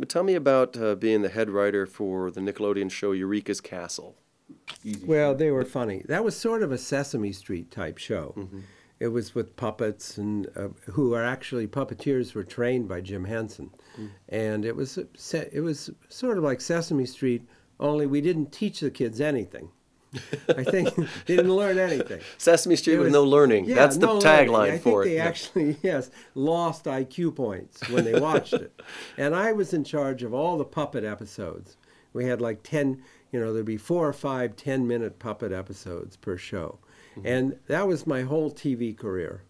Tell me about being the head writer for the Nickelodeon show Eureka's Castle. Well, they were funny. That was sort of a Sesame Street type show. Mm-hmm. It was with puppets and who are actually puppeteers were trained by Jim Henson, and it was sort of like Sesame Street, only we didn't teach the kids anything. I think they didn't learn anything. Sesame Street with no learning. Yeah, that's the no tagline for it. I think they actually, yes, lost IQ points when they watched it. And I was in charge of all the puppet episodes. We had like 10, there'd be 4 or 5 10-minute puppet episodes per show. Mm-hmm. And that was my whole TV career.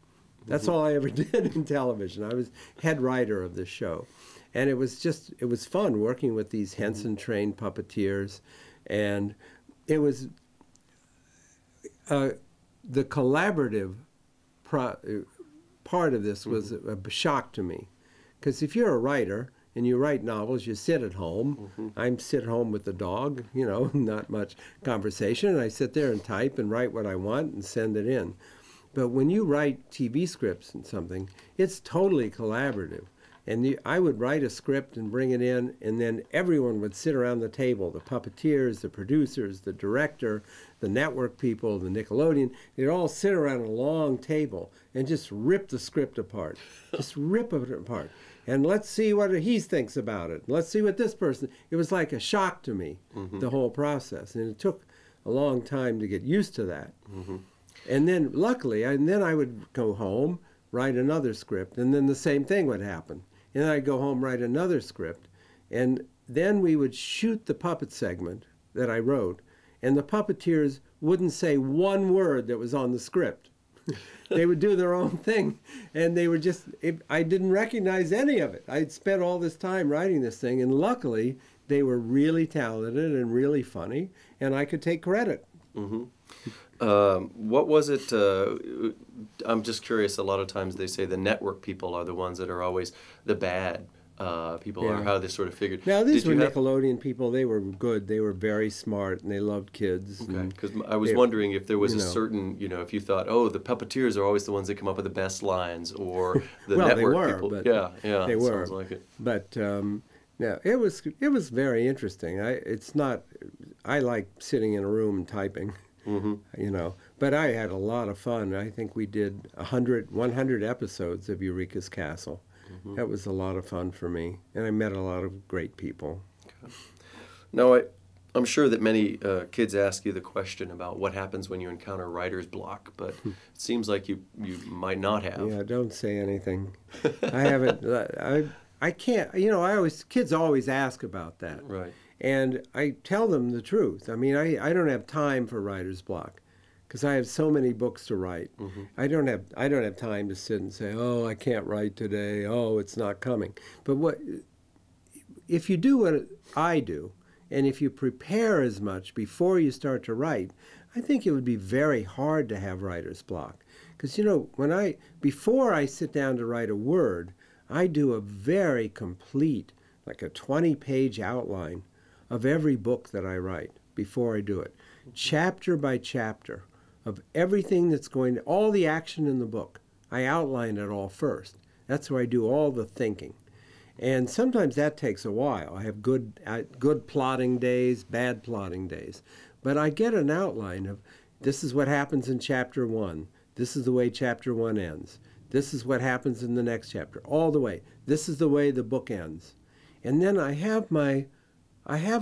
That's all I ever did in television. I was head writer of the show. And it was fun working with these Henson-trained puppeteers. And it was... the collaborative part of this was a shock to me. Because if you're a writer and you write novels, you sit at home. I sit home with the dog, not much conversation. And I sit there and type and write what I want and send it in. But when you write TV scripts and something, it's totally collaborative. And I would write a script and bring it in, and then everyone would sit around the table, the puppeteers, the producers, the director, the network people, the Nickelodeon. They'd all sit around a long table and just rip the script apart. Just rip it apart. And let's see what he thinks about it. Let's see what this person... It was like a shock to me, the whole process. And it took a long time to get used to that. And then, luckily, I would go home, write another script, and then the same thing would happen. And then I'd go home, write another script, and then we would shoot the puppet segment that I wrote, and the puppeteers wouldn't say one word that was on the script. They would do their own thing, and they were I didn't recognize any of it. I'd spent all this time writing this thing, and luckily, they were really talented and really funny, and I could take credit. What was it? I'm just curious. A lot of times they say the network people are the ones that are always the bad people, or how they sort of figured. Now, these were Nickelodeon people. They were good. They were very smart, and they loved kids. Okay, because I was wondering if there was a certain, if you thought, oh, the puppeteers are always the ones that come up with the best lines, or the well, network they were, people. But they were. Sounds like it. But no, it was very interesting. I like sitting in a room and typing. But I had a lot of fun. I think we did 100 episodes of Eureka's Castle. That was a lot of fun for me, and I met a lot of great people. Okay. Now, I'm sure that many kids ask you the question about what happens when you encounter writer's block, but it seems like you might not have. Yeah, don't say anything. I haven't. I can't. Kids always ask about that. Right. And I tell them the truth. I mean, I don't have time for writer's block because I have so many books to write. I don't have time to sit and say, oh, I can't write today. Oh, it's not coming. But if you do what I do, and if you prepare as much before you start to write, I think it would be very hard to have writer's block. Because, before I sit down to write a word, I do a very complete, like a 20-page outline of every book that I write before I do it, chapter by chapter of everything that's all the action in the book. I outline it all first. That's where I do all the thinking. And sometimes that takes a while. I have good plotting days, bad plotting days. But I get an outline of this is what happens in chapter 1. This is the way chapter 1 ends. This is what happens in the next chapter, all the way. This is the way the book ends. And then I have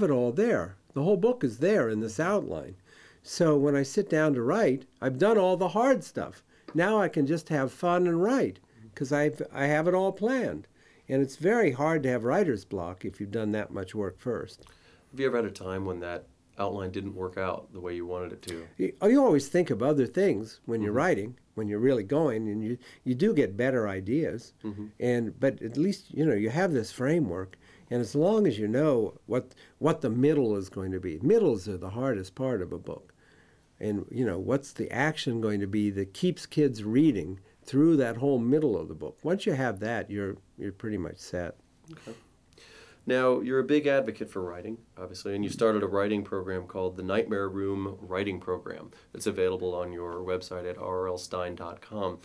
it all there. The whole book is there in this outline. So when I sit down to write, I've done all the hard stuff. Now I can just have fun and write because I have it all planned. And it's very hard to have writer's block if you've done that much work first. Have you ever had a time when that outline didn't work out the way you wanted it to? You always think of other things when you're writing, when you're really going, and you do get better ideas. But at least you have this framework. And as long as you know what the middle is going to be, middles are the hardest part of a book. And what's the action going to be that keeps kids reading through that whole middle of the book. Once you have that, you're pretty much set. Okay. Now, you're a big advocate for writing, obviously, and you started a writing program called the Nightmare Room Writing Program. It's available on your website at rlstine.com.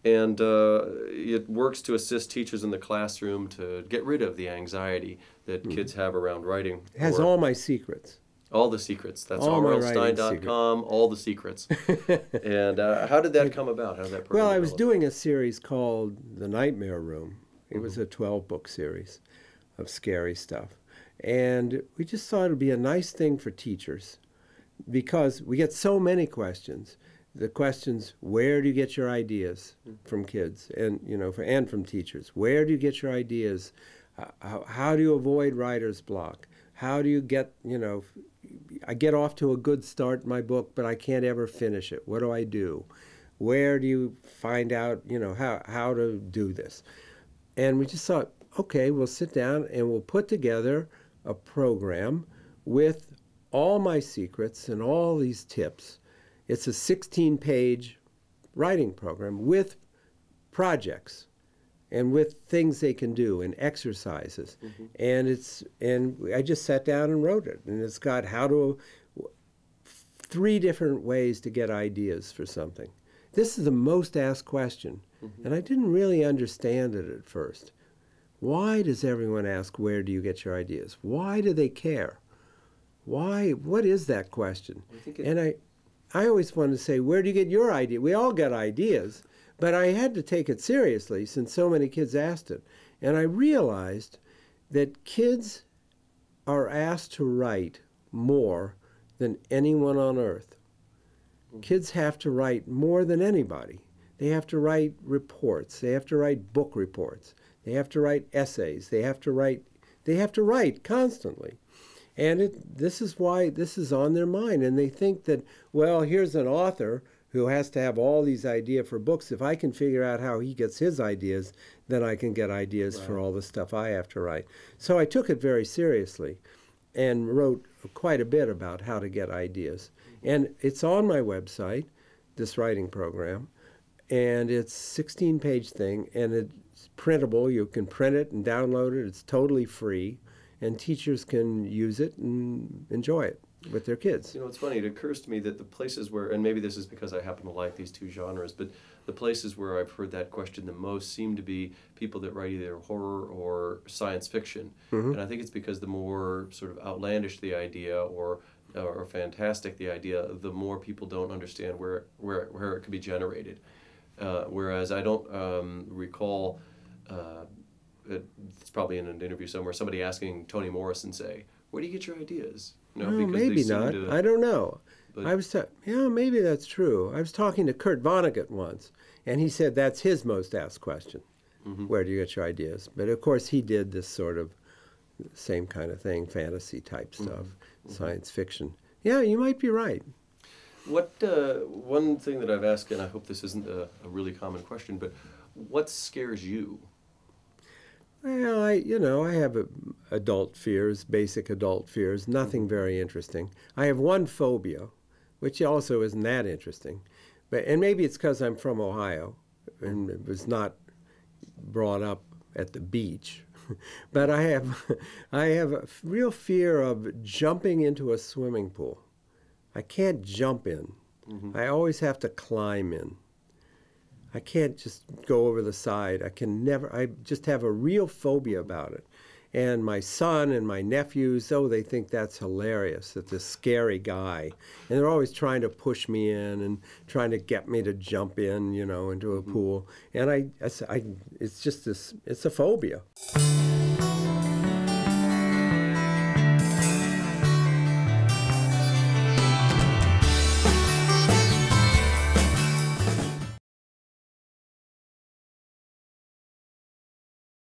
And it works to assist teachers in the classroom to get rid of the anxiety that kids have around writing. It has all my secrets. All the secrets. That's all RLSTINE.com, all the secrets. And how did that come about? How did that program Well, I was develop? doing a series called The Nightmare Room. It was a 12-book series of scary stuff. And we just thought it would be a nice thing for teachers because we get so many questions. The questions, where do you get your ideas from kids and, and from teachers? Where do you get your ideas? How do you avoid writer's block? How do you get, I get off to a good start in my book, but I can't ever finish it. What do I do? Where do you find out, how to do this? And we just thought, okay, we'll sit down and we'll put together a program with all my secrets and all these tips. It's a 16-page writing program with projects and with things they can do and exercises. And I just sat down and wrote it. And it's got 3 different ways to get ideas for something. This is the most asked question. And I didn't really understand it at first. Why does everyone ask, where do you get your ideas? Why do they care? Why? What is that question? And I always wanted to say, where do you get your idea? We all got ideas, but I had to take it seriously since so many kids asked it. And I realized that kids are asked to write more than anyone on earth. Kids have to write more than anybody. They have to write reports. They have to write book reports. They have to write essays. They have to write constantly. And this is why this is on their mind. And they think that, well, here's an author who has to have all these ideas for books. If I can figure out how he gets his ideas, then I can get ideas for all the stuff I have to write. So I took it very seriously and wrote quite a bit about how to get ideas. And it's on my website, this writing program. And it's a 16-page thing, and it's printable. You can print it and download it. It's totally free. And teachers can use it and enjoy it with their kids. It's funny. It occurs to me that the places where, and maybe this is because I happen to like these 2 genres, but the places where I've heard that question the most seem to be people that write either horror or science fiction. And I think it's because the more sort of outlandish the idea or fantastic the idea, the more people don't understand where it could be generated. Whereas I don't recall... it's probably in an interview somewhere, somebody asking Toni Morrison, say, where do you get your ideas? No, maybe not. I don't know. Maybe that's true. I was talking to Kurt Vonnegut once, and he said that's his most asked question. Where do you get your ideas? But of course he did this sort of same kind of thing, fantasy type stuff, science fiction. Yeah, you might be right. What one thing that I've asked, and I hope this isn't a really common question, but what scares you? Well, I have adult fears, basic adult fears, nothing very interesting. I have one phobia, which also isn't that interesting. And maybe it's because I'm from Ohio and was not brought up at the beach. But I have a real fear of jumping into a swimming pool. I can't jump in. I always have to climb in. I can't just go over the side. I just have a real phobia about it. And my son and my nephews, they think that's hilarious, that this scary guy. And they're always trying to push me in and trying to get me to jump in, into a pool. And it's just it's a phobia.